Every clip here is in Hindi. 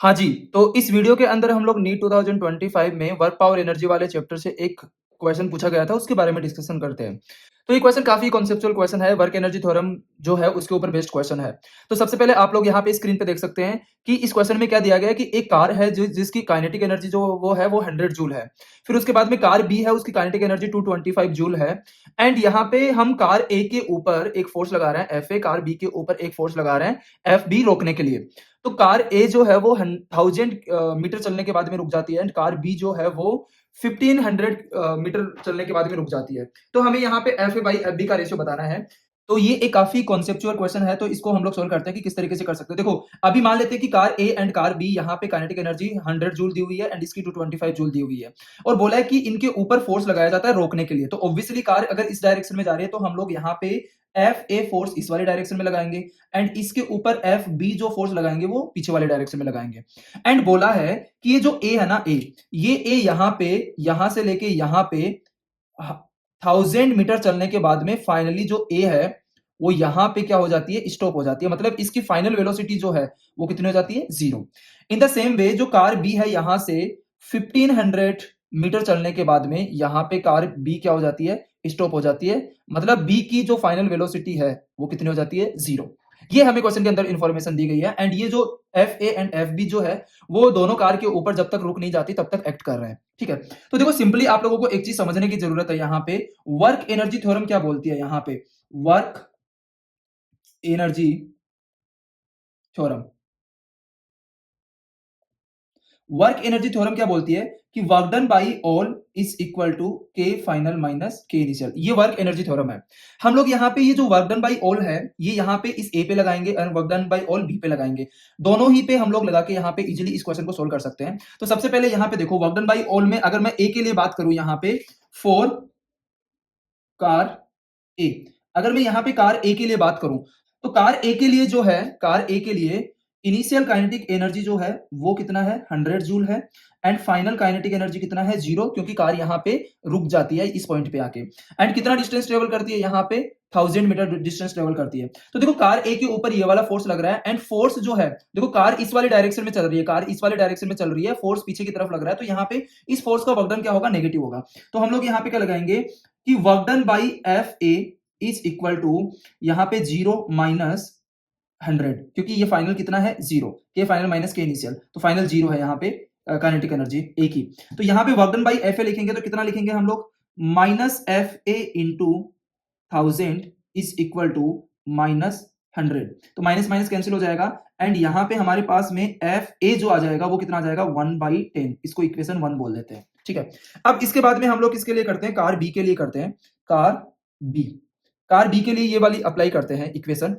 हाँ जी, तो इस वीडियो के अंदर हम लोग नीट 2025 में वर्क पावर एनर्जी वाले चैप्टर से एक क्वेश्चन पूछा गया था, उसके बारे में डिस्कशन करते हैं। तो ये क्वेश्चन काफ़ी कॉन्सेप्चुअल क्वेश्चन है, वर्क एनर्जी थ्योरम जो है उसके ऊपर बेस्ड क्वेश्चन है। तो सबसे पहले आप लोग यहाँ पे स्क्रीन पे देख सकते हैं कि इस क्वेश्चन में क्या दिया गया है कि एक कार है जिसकी काइनेटिक एनर्जी जो वो है वो 100 जूल है। फिर उसके बाद में कार बी है, उसकी काइनेटिक एनर्जी 225 जूल है। एंड यहाँ पे हम कार ए के ऊपर एक फोर्स लगा रहे हैं एफ ए, कार बी के ऊपर एक फोर्स लगा रहे हैं एफ बी रोकने के लिए। तो कार ए जो है वो 1000 मीटर चलने के बाद में रुक जाती है एंड कार बी जो है वो 1500 मीटर चलने के बाद में रुक जाती है। तो हमें यहाँ पे F A by F B का रेशियो बताना है। तो ये एक काफी कॉन्सेप्चुअल क्वेश्चन है, तो इसको हम लोग सोल्व करते हैं कि किस तरीके से कर सकते हैं। देखो, अभी मान लेते हैं कि car A and car B यहाँ पे काइनेटिक एनर्जी 100 जूल दी हुई है एंड इसकी 225 जूल दी हुई है और बोला है कि इनके ऊपर फोर्स लगाया जाता है रोकने के लिए। तो ऑब्वियसली कार अगर इस डायरेक्शन में जा रही है तो हम लोग यहाँ पे एफ ए फोर्स इस वाली डायरेक्शन में लगाएंगे एंड इसके ऊपर एफ बी जो फोर्स लगाएंगे वो पीछे वाले डायरेक्शन में लगाएंगे। एंड बोला है कि ये जो ए है ना, ये ए यहाँ पे, यहां से लेके यहाँ पे 1000 मीटर चलने के बाद में फाइनली जो ए है वो यहां पे क्या हो जाती है, स्टॉप हो जाती है। मतलब इसकी फाइनल वेलोसिटी जो है वो कितनी हो जाती है, 0। इन द सेम वे जो कार बी है यहां से 1500 मीटर चलने के बाद में यहां पे कार बी क्या हो जाती है, स्टॉप हो जाती है। मतलब बी की जो फाइनल वेलोसिटी है वो कितनी हो जाती है, 0। ये हमें क्वेश्चन के अंदर इंफॉर्मेशन दी गई है एंड ये जो F A and F B जो है वो दोनों कार के ऊपर जब तक रुक नहीं जाती तब तक एक्ट कर रहे हैं। ठीक है, तो देखो सिंपली आप लोगों को एक चीज समझने की जरूरत है। यहाँ पे वर्क एनर्जी थ्योरम क्या बोलती है, यहाँ पे work energy theorem, work energy theorem क्या बोलती है कि work done by all is equal to K final minus K initial. ये वर्क एनर्जी थ्योरम है। हम लोग यहाँ पे ये जो वर्क डन बाई ऑल है ये यहाँ पे इस ए पे लगाएंगे और work done by all B पे लगाएंगे। दोनों ही पे हम लोग लगा के यहाँ पे इजीली इस क्वेश्चन को सोल्व कर सकते हैं। तो सबसे पहले यहाँ पे देखो, वर्क डन बाई ऑल में अगर मैं ए के लिए बात करूं, यहाँ पे फॉर कार ए, अगर मैं यहाँ पे कार ए के लिए बात करूं तो कार ए के लिए जो है, कार ए के लिए इनिशियल काइनेटिक एनर्जी जो है वो कितना है, 100 जूल है एंड फाइनल काइनेटिक एनर्जी कितना है, 0, क्योंकि कार यहाँ पे रुक जाती है इस पॉइंट पे आके। एंड कितना डिस्टेंस ट्रेवल करती है, यहाँ पे 1000 मीटर डिस्टेंस ट्रेवल करती है। तो देखो कार ए के ऊपर ये वाला फोर्स लग रहा है एंड फोर्स जो है, देखो कार इस वाले डायरेक्शन में चल रही है, कार इस वाले डायरेक्शन में चल रही है, फोर्स पीछे की तरफ लग रहा है। तो यहाँ पे इस फोर्स का वर्क डन क्या होगा, नेगेटिव होगा। तो हम लोग यहाँ पे क्या लगाएंगे कि work done by F A is equal to यहाँ पे 0 माइनस 100, क्योंकि ये फाइनल कितना है, 0, के फाइनल माइनस के इनिशियल, तो फाइनल 0 है यहाँ पे काइनेटिक एनर्जी ए की। तो यहाँ पे work done by F A लिखेंगे तो कितना लिखेंगे हम लोग, minus F A into 1000 is equal to minus 100। तो माइनस माइनस कैंसिल हो जाएगा एंड यहाँ पे हमारे पास में एफ ए जो आ जाएगा वो कितना आ जाएगा, 1/10। इसको इक्वेशन 1 बोल देते हैं। ठीक है, अब इसके बाद में हम लोग किसके लिए करते हैं, कार बी के लिए करते हैं। कार बी, कार बी के लिए ये वाली अप्लाई करते हैं इक्वेशन।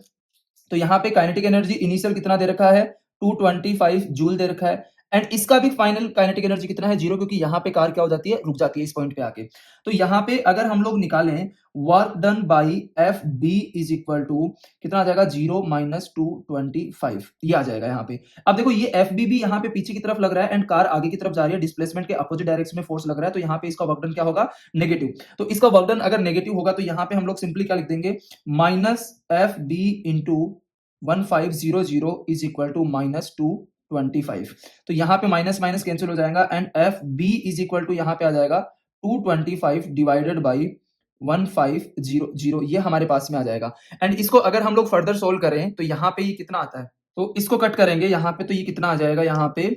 तो यहाँ पे काइनेटिक एनर्जी इनिशियल कितना दे रखा है, 225 जूल दे रखा है एंड इसका भी फाइनल काइनेटिक एनर्जी कितना है, 0, क्योंकि यहाँ पे कार क्या हो जाती है, रुक जाती है इस पॉइंट पे आके। तो यहाँ पे अगर हम लोग निकालें work done by F B is equal to कितना आ जाएगा, 0 माइनस 225, ये आ जाएगा यहाँ पे। अब देखो ये एफ बी भी यहाँ पे पीछे की तरफ लग रहा है एंड कार आगे की तरफ जा रही है, डिस्प्लेसमेंट के अपोजिट डायरेक्शन में फोर्स लग रहा है। तो यहाँ पे इसका वर्क डन क्या होगा, नेगेटिव। तो इसका वर्क डन अगर नेगेटिव होगा तो यहाँ पे हम लोग सिंपली क्या लिख देंगे, minus F B into 1500 is equal to minus 225। तो यहाँ पे माइनस माइनस कैंसिल हो जाएगा and F B is equal to यहाँ पे आ जाएगा 225 डिवाइडेड बाई 1500, ये हमारे पास में आ जाएगा। एंड इसको अगर हम लोग फर्दर सोल्व करें तो यहाँ पे ये कितना आता है, तो इसको कट करेंगे यहाँ पे तो ये कितना आ जाएगा, यहाँ पे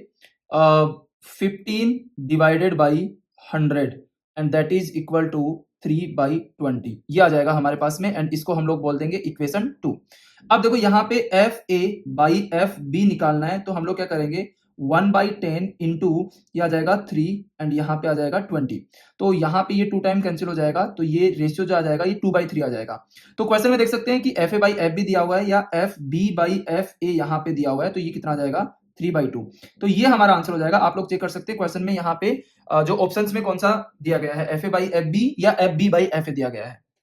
15 divided by 100 and that is equal to 3/20, ये आ जाएगा हमारे पास में एंड इसको हम लोग बोल देंगे इक्वेशन 2। अब देखो यहाँ पे F A by F B निकालना है तो हम लोग क्या करेंगे, 1/10 इंटू ये आ जाएगा 3 एंड यहाँ पे आ जाएगा 20। तो यहाँ पे ये 2 टाइम कैंसिल हो जाएगा तो ये रेशियो जो आ जाएगा ये 2/3 आ जाएगा। तो क्वेश्चन में देख सकते हैं कि F A by F B दिया हुआ है या F B by F A यहाँ पे दिया हुआ है, तो ये कितना आ जाएगा, 3/2। तो ये हमारा आंसर हो जाएगा। आप लोग चेक कर सकते हैं क्वेश्चन में यहाँ पे जो ऑप्शंस में कौन सा दिया गया है, F A by F B या F B by F A दिया गया है।